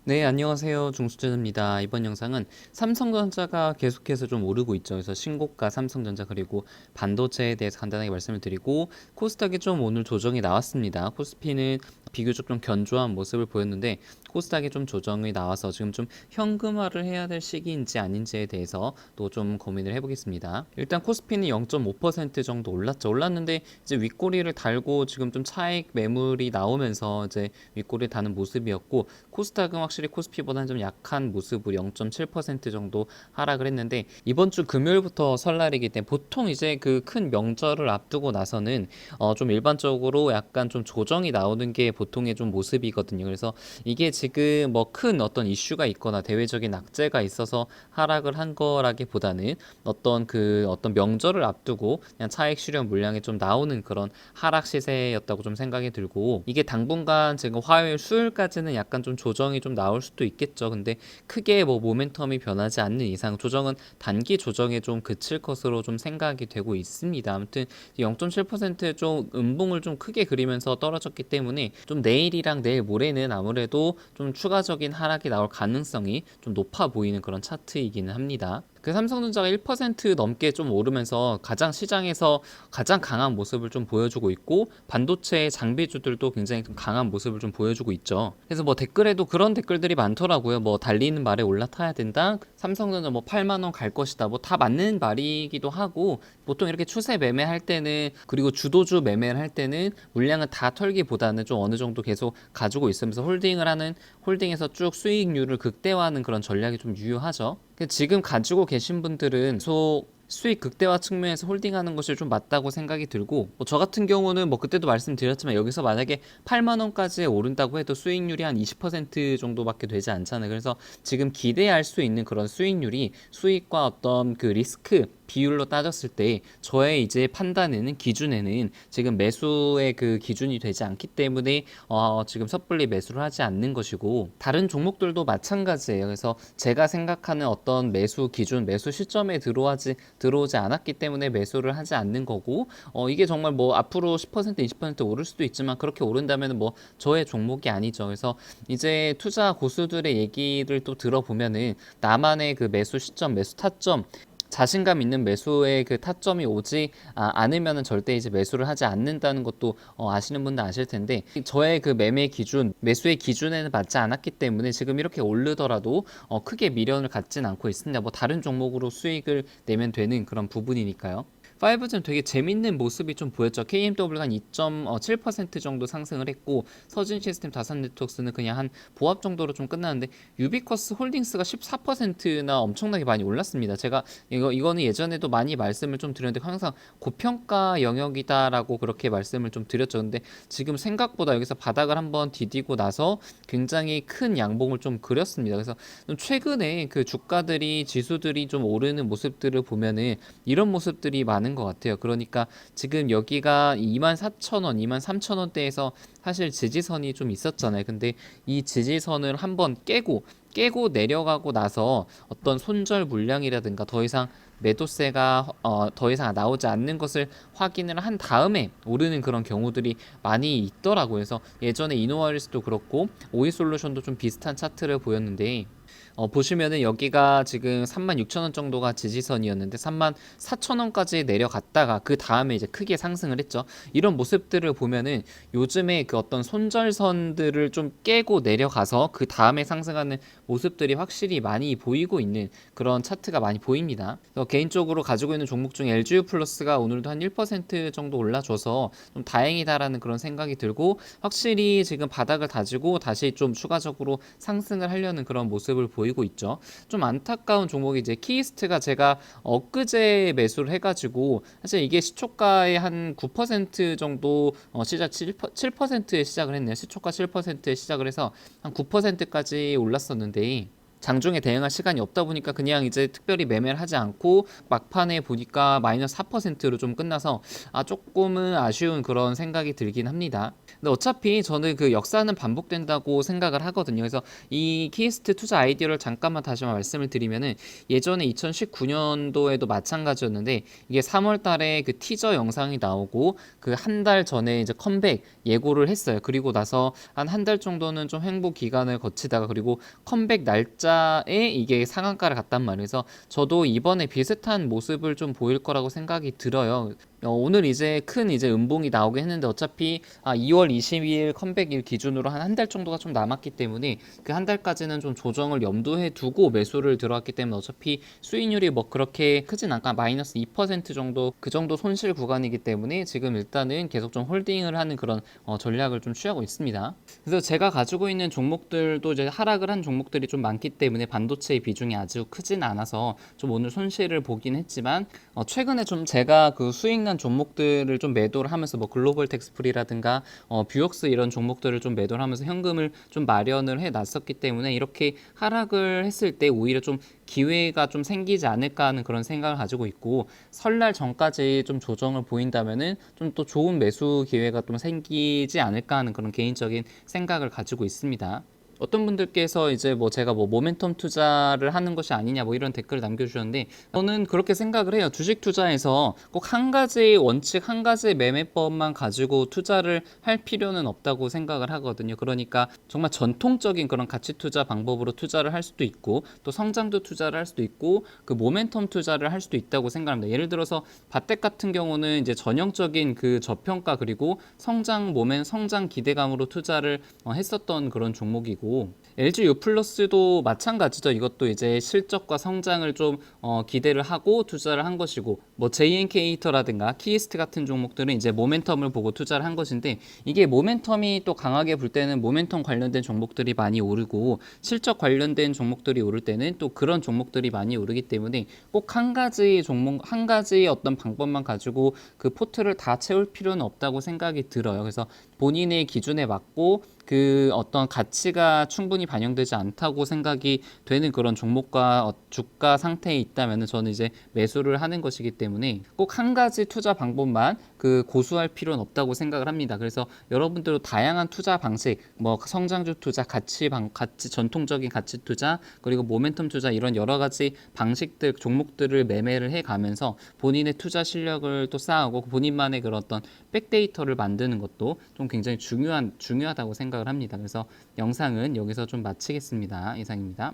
네, 안녕하세요. 중수진입니다. 이번 영상은 삼성전자가 계속해서 좀 오르고 있죠. 그래서 신고가 삼성전자 그리고 반도체에 대해서 간단하게 말씀을 드리고 코스닥이 좀 오늘 조정이 나왔습니다. 코스피는 비교적 좀 견조한 모습을 보였는데 코스닥이 좀 조정이 나와서 지금 좀 현금화를 해야 될 시기인지 아닌지에 대해서 또 좀 고민을 해보겠습니다. 일단 코스피는 0.5% 정도 올랐죠. 올랐는데 이제 윗꼬리를 달고 지금 좀 차익 매물이 나오면서 이제 윗꼬리를 다는 모습이었고 코스닥은 확실히 코스피보다는 좀 약한 모습으로 0.7% 정도 하락을 했는데 이번 주 금요일부터 설날이기 때문에 보통 이제 그 큰 명절을 앞두고 나서는 좀 일반적으로 약간 좀 조정이 나오는 게 보통의 좀 모습이거든요. 그래서 이게 지금 뭐 큰 어떤 이슈가 있거나 대외적인 악재가 있어서 하락을 한 거라기보다는 어떤 명절을 앞두고 그냥 차익 실현 물량이 좀 나오는 그런 하락 시세였다고 좀 생각이 들고 이게 당분간 지금 화요일 수요일까지는 약간 좀 조정이 좀 나올 수도 있겠죠. 근데 크게 뭐 모멘텀이 변하지 않는 이상 조정은 단기 조정에 좀 그칠 것으로 좀 생각이 되고 있습니다. 아무튼 0.7%좀 음봉을 좀 크게 그리면서 떨어졌기 때문에 좀 내일이랑 내일 모레는 아무래도 좀 추가적인 하락이 나올 가능성이 좀 높아 보이는 그런 차트이기는 합니다. 그 삼성전자가 1% 넘게 좀 오르면서 가장 시장에서 가장 강한 모습을 좀 보여주고 있고 반도체 장비주들도 굉장히 좀 강한 모습을 좀 보여주고 있죠. 그래서 뭐 댓글에도 그런 댓글들이 많더라고요. 뭐 달리는 말에 올라타야 된다. 삼성전자 뭐 8만 원 갈 것이다. 뭐 다 맞는 말이기도 하고 보통 이렇게 추세 매매할 때는 그리고 주도주 매매를 할 때는 물량을 다 털기보다는 좀 어느 정도 계속 가지고 있으면서 홀딩에서 쭉 수익률을 극대화하는 그런 전략이 좀 유효하죠. 지금 가지고 계신 분들은 수익 극대화 측면에서 홀딩하는 것이 좀 맞다고 생각이 들고 뭐저 같은 경우는 뭐 그때도 말씀드렸지만 여기서 만약에 8만 원까지 오른다고 해도 수익률이 한 20% 정도밖에 되지 않잖아요. 그래서 지금 기대할 수 있는 그런 수익률이 수익과 어떤 그 리스크 비율로 따졌을 때 저의 이제 판단에는 기준에는 지금 매수의 그 기준이 되지 않기 때문에 지금 섣불리 매수를 하지 않는 것이고 다른 종목들도 마찬가지예요. 그래서 제가 생각하는 어떤 매수 기준, 매수 시점에 들어오지 않았기 때문에 매수를 하지 않는 거고 이게 정말 뭐 앞으로 10% 20% 오를 수도 있지만 그렇게 오른다면 뭐 저의 종목이 아니죠. 그래서 이제 투자 고수들의 얘기를 또 들어보면은 나만의 그 매수 시점, 매수 타점 자신감 있는 매수의 그 타점이 오지 않으면은 절대 이제 매수를 하지 않는다는 것도 아시는 분들 아실 텐데 저의 그 매매 기준, 매수의 기준에는 맞지 않았기 때문에 지금 이렇게 오르더라도 크게 미련을 갖진 않고 있습니다. 뭐 다른 종목으로 수익을 내면 되는 그런 부분이니까요. 5G는 되게 재밌는 모습이 좀 보였죠. KMW가 한 2.7% 정도 상승을 했고 서진 시스템 다산 네트워크스는 그냥 한 보합 정도로 좀 끝났는데 유비쿼스 홀딩스가 14%나 엄청나게 많이 올랐습니다. 제가 이거는 예전에도 많이 말씀을 좀 드렸는데 항상 고평가 영역이다라고 그렇게 말씀을 좀 드렸죠. 근데 지금 생각보다 여기서 바닥을 한번 디디고 나서 굉장히 큰 양봉을 좀 그렸습니다. 그래서 최근에 그 주가들이 지수들이 좀 오르는 모습들을 보면은 이런 모습들이 많은 것 같아요. 그러니까 지금 여기가 24,000원, 23,000원대에서 사실 지지선이 좀 있었잖아요. 근데 이 지지선을 한번 깨고 내려가고 나서 어떤 손절 물량이라든가 더 이상 매도세가 더 이상 나오지 않는 것을 확인을 한 다음에 오르는 그런 경우들이 많이 있더라고요. 그래서 예전에 이노와리스도 그렇고 오이솔루션도 좀 비슷한 차트를 보였는데 보시면은 여기가 지금 36,000원 정도가 지지선이었는데 34,000원까지 내려갔다가 그 다음에 이제 크게 상승을 했죠. 이런 모습들을 보면은 요즘에 그 어떤 손절선들을 좀 깨고 내려가서 그 다음에 상승하는 모습들이 확실히 많이 보이고 있는 그런 차트가 많이 보입니다. 개인적으로 가지고 있는 종목 중에 LGU 플러스가 오늘도 한 1% 정도 올라줘서 좀 다행이다라는 그런 생각이 들고 확실히 지금 바닥을 다지고 다시 좀 추가적으로 상승을 하려는 그런 모습을 보이고 있죠. 좀 안타까운 종목이 이제 키이스트가 제가 엊그제 매수를 해가지고 사실 이게 시초가의 한 9% 정도 시작 7%에 시작을 했네요. 시초가 7%에 시작을 해서 한 9%까지 올랐었는데 장중에 대응할 시간이 없다 보니까 그냥 이제 특별히 매매를 하지 않고 막판에 보니까 마이너스 4%로 좀 끝나서 조금은 아쉬운 그런 생각이 들긴 합니다. 근데 어차피 저는 그 역사는 반복된다고 생각을 하거든요. 그래서 이 키이스트 투자 아이디어를 잠깐만 다시 말씀을 드리면은 예전에 2019년도에도 마찬가지였는데 이게 3월 달에 그 티저 영상이 나오고 그 한 달 전에 이제 컴백 예고를 했어요. 그리고 나서 한 달 정도는 좀 행보 기간을 거치다가 그리고 컴백 날짜에 이게 상한가를 갔단 말이에요. 그래서 저도 이번에 비슷한 모습을 좀 보일 거라고 생각이 들어요. 오늘 이제 큰 이제 음봉이 나오긴 했는데 어차피 2월 22일 컴백일 기준으로 한 달 정도가 좀 남았기 때문에 그 한 달까지는 좀 조정을 염두에 두고 매수를 들어왔기 때문에 어차피 수익률이 뭐 그렇게 크진 않까 마이너스 2% 정도 그 정도 손실 구간이기 때문에 지금 일단은 계속 좀 홀딩을 하는 그런 전략을 좀 취하고 있습니다. 그래서 제가 가지고 있는 종목들도 이제 하락을 한 종목들이 좀 많기 때문에 반도체의 비중이 아주 크진 않아서 좀 오늘 손실을 보긴 했지만 최근에 좀 제가 그 수익 난 종목들을 좀 매도를 하면서 뭐 글로벌 텍스프리라든가 뷰옥스 이런 종목들을 좀 매도를 하면서 현금을 좀 마련을 해 놨었기 때문에 이렇게 하락을 했을 때 오히려 좀 기회가 좀 생기지 않을까 하는 그런 생각을 가지고 있고 설날 전까지 좀 조정을 보인다면은 좀 또 좋은 매수 기회가 좀 생기지 않을까 하는 그런 개인적인 생각을 가지고 있습니다. 어떤 분들께서 이제 뭐 제가 뭐 모멘텀 투자를 하는 것이 아니냐 뭐 이런 댓글을 남겨주셨는데 저는 그렇게 생각을 해요. 주식 투자에서 꼭 한 가지 원칙, 한 가지 매매법만 가지고 투자를 할 필요는 없다고 생각을 하거든요. 그러니까 정말 전통적인 그런 가치 투자 방법으로 투자를 할 수도 있고 또 성장도 투자를 할 수도 있고 그 모멘텀 투자를 할 수도 있다고 생각합니다. 예를 들어서 바텍 같은 경우는 이제 전형적인 그 저평가 그리고 성장 기대감으로 투자를 했었던 그런 종목이고 LG U+도 마찬가지죠. 이것도 이제 실적과 성장을 좀 기대를 하고 투자를 한 것이고 뭐 JNK히터라든가 키이스트 같은 종목들은 이제 모멘텀을 보고 투자를 한 것인데 이게 모멘텀이 또 강하게 불 때는 모멘텀 관련된 종목들이 많이 오르고 실적 관련된 종목들이 오를 때는 또 그런 종목들이 많이 오르기 때문에 꼭 한 가지 종목 한 가지 어떤 방법만 가지고 그 포트를 다 채울 필요는 없다고 생각이 들어요. 그래서 본인의 기준에 맞고 그 어떤 가치가 충분히 반영되지 않다고 생각이 되는 그런 종목과 주가 상태에 있다면 저는 이제 매수를 하는 것이기 때문에 꼭 한 가지 투자 방법만 그 고수할 필요는 없다고 생각을 합니다. 그래서 여러분들도 다양한 투자 방식, 뭐 성장주 투자, 가치 전통적인 가치 투자, 그리고 모멘텀 투자 이런 여러 가지 방식들, 종목들을 매매를 해 가면서 본인의 투자 실력을 또 쌓고 본인만의 그런 어떤 백데이터를 만드는 것도 좀 굉장히 중요하다고 생각을 합니다. 그래서 영상은 여기서 좀 마치겠습니다. 이상입니다.